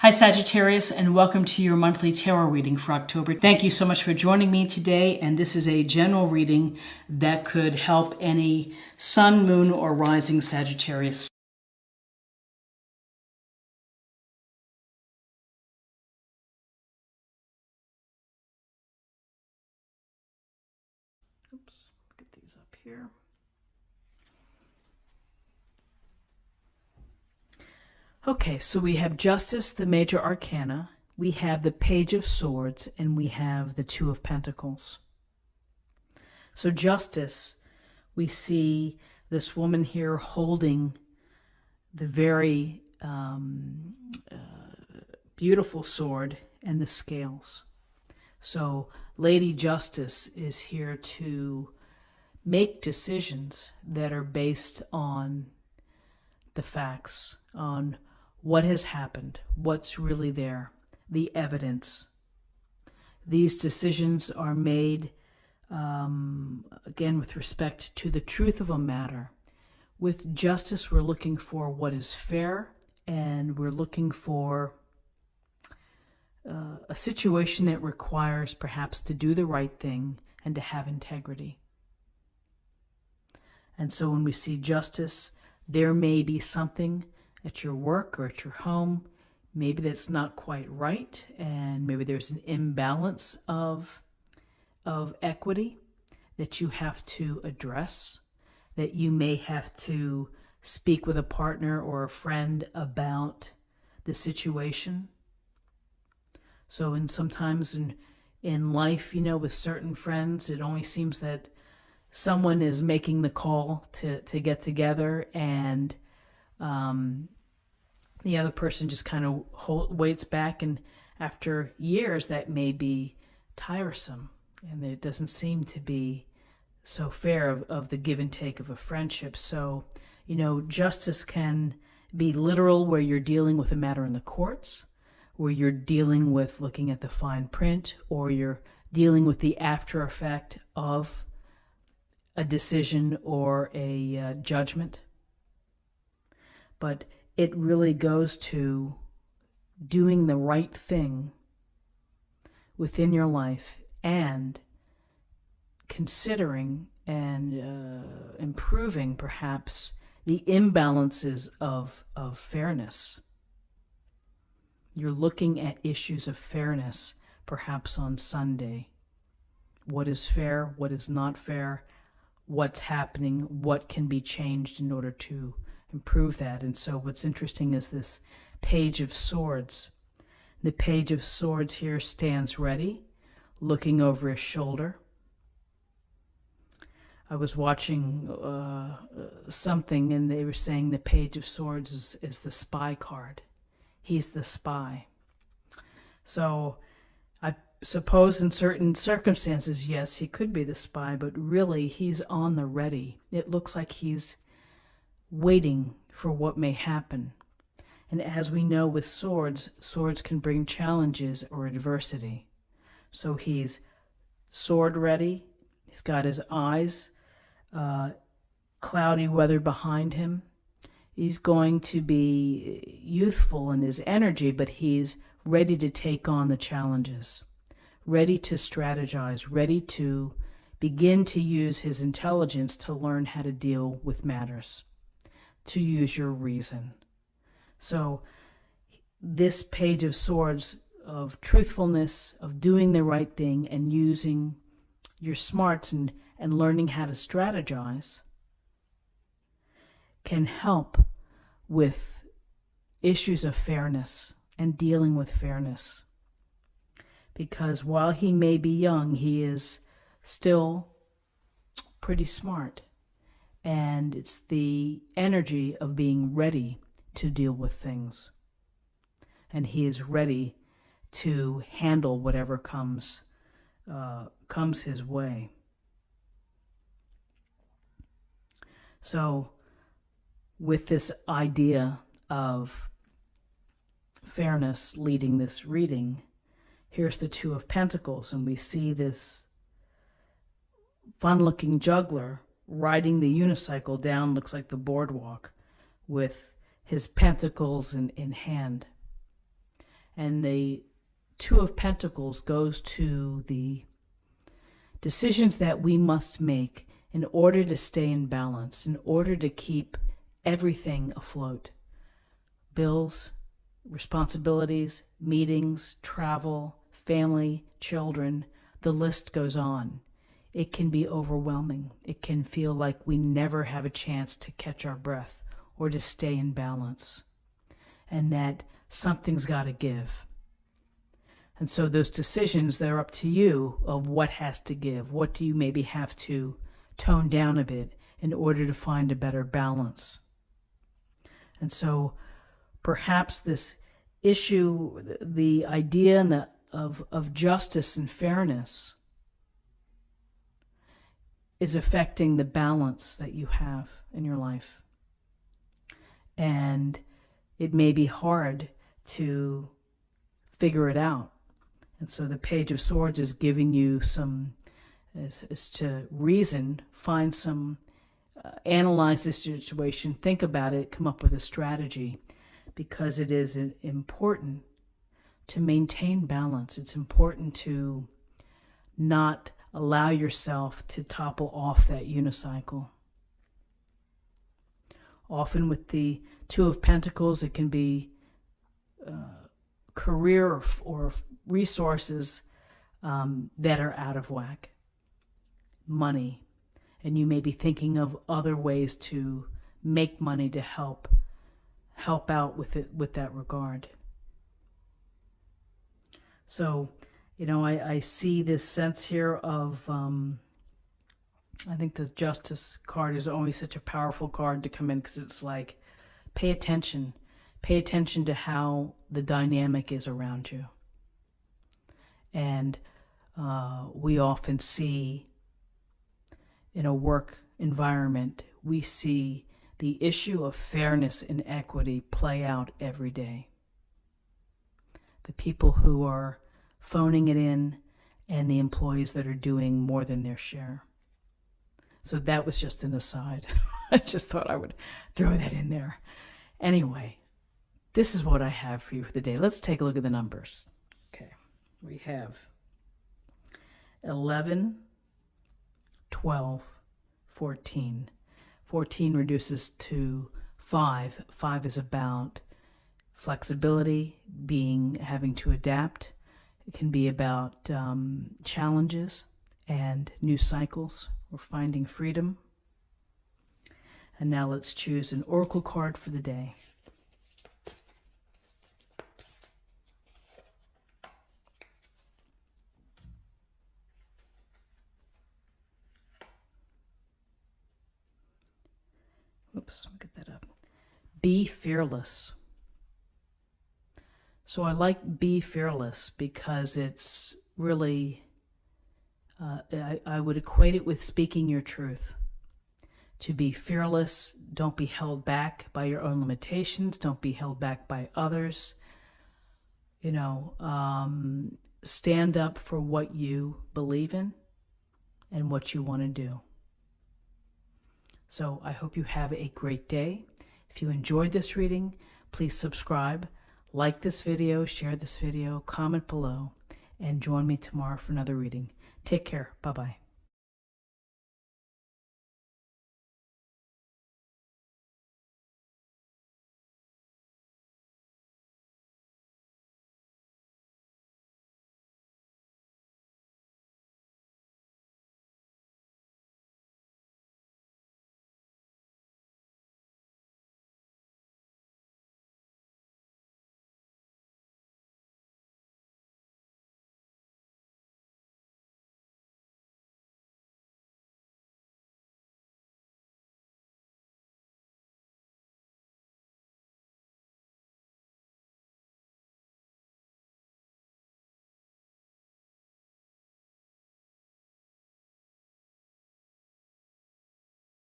Hi Sagittarius, and welcome to your monthly tarot reading for October. Thank you so much for joining me today, and this is a general reading that could help any sun, moon, or rising Sagittarius. Oops, get these up here. Okay, so we have Justice, the major arcana, we have the Page of Swords, and we have the Two of Pentacles. So Justice, we see this woman here holding the very beautiful sword and the scales. So Lady Justice is here to make decisions that are based on the facts, on what has happened, what's really there, the evidence. These decisions are made, again, with respect to the truth of a matter. With justice, we're looking for what is fair, and we're looking for a situation that requires perhaps to do the right thing and to have integrity. And so when we see justice, there may be something at your work or at your home, maybe that's not quite right, and maybe there's an imbalance of equity that you have to address, that you may have to speak with a partner or a friend about the situation. So sometimes in life, with certain friends, it only seems that someone is making the call to get together, and the other person just kind of waits back, and after years that may be tiresome, and it doesn't seem to be so fair of the give and take of a friendship. So justice can be literal, where you're dealing with a matter in the courts, where you're dealing with looking at the fine print, or you're dealing with the after effect of a decision or a judgment. But it really goes to doing the right thing within your life and considering and improving perhaps the imbalances of fairness. You're looking at issues of fairness perhaps on Sunday. What is fair? What is not fair? What's happening? What can be changed in order to improve that? And so what's interesting is this Page of Swords. The Page of Swords here stands ready, looking over his shoulder. I was watching something, and they were saying the Page of Swords is the spy card. He's the spy. So I suppose in certain circumstances, yes, he could be the spy, but really he's on the ready. It looks like he's waiting for what may happen. And as we know with swords, swords can bring challenges or adversity. So he's sword ready. He's got his eyes, cloudy weather behind him. He's going to be youthful in his energy, but he's ready to take on the challenges, ready to strategize, ready to begin to use his intelligence to learn how to deal with matters, to use your reason. So this Page of Swords of truthfulness, of doing the right thing and using your smarts and learning how to strategize can help with issues of fairness and dealing with fairness. Because while he may be young, he is still pretty smart. And it's the energy of being ready to deal with things. And he is ready to handle whatever comes his way. So with this idea of fairness leading this reading, here's the Two of Pentacles, and we see this fun-looking juggler riding the unicycle down, looks like the boardwalk, with his pentacles in hand. And the Two of Pentacles goes to the decisions that we must make in order to stay in balance, in order to keep everything afloat. Bills, responsibilities, meetings, travel, family, children, the list goes on. It can be overwhelming. It can feel like we never have a chance to catch our breath or to stay in balance, and that something's got to give. And so those decisions, they're up to you of what has to give. What do you maybe have to tone down a bit in order to find a better balance? And so perhaps this issue, the idea of justice and fairness is affecting the balance that you have in your life. And it may be hard to figure it out. And so the Page of Swords is giving you some, is to reason, find some, analyze this situation, think about it, come up with a strategy, because it is important to maintain balance. It's important to not allow yourself to topple off that unicycle. Often with the Two of Pentacles, it can be career or resources that are out of whack. Money. And you may be thinking of other ways to make money to help out with it, with that regard. So, you know, I see this sense here of, I think the Justice card is always such a powerful card to come in, because it's like, pay attention to how the dynamic is around you. And we often see in a work environment, we see the issue of fairness and equity play out every day. The people who are phoning it in and the employees that are doing more than their share. So that was just an aside. I just thought I would throw that in there. Anyway, this is what I have for you for the day. Let's take a look at the numbers. Okay, we have 11, 12, 14. 14 reduces to 5. 5 is about flexibility, having to adapt. It can be about challenges and new cycles. We're finding freedom. And now let's choose an oracle card for the day. Oops, let me get that up. Be fearless. So I like be fearless because it's really, I would equate it with speaking your truth. To be fearless, don't be held back by your own limitations. Don't be held back by others. You know, stand up for what you believe in and what you want to do. So I hope you have a great day. If you enjoyed this reading, please subscribe, like this video, share this video, comment below, and join me tomorrow for another reading. Take care. Bye-bye.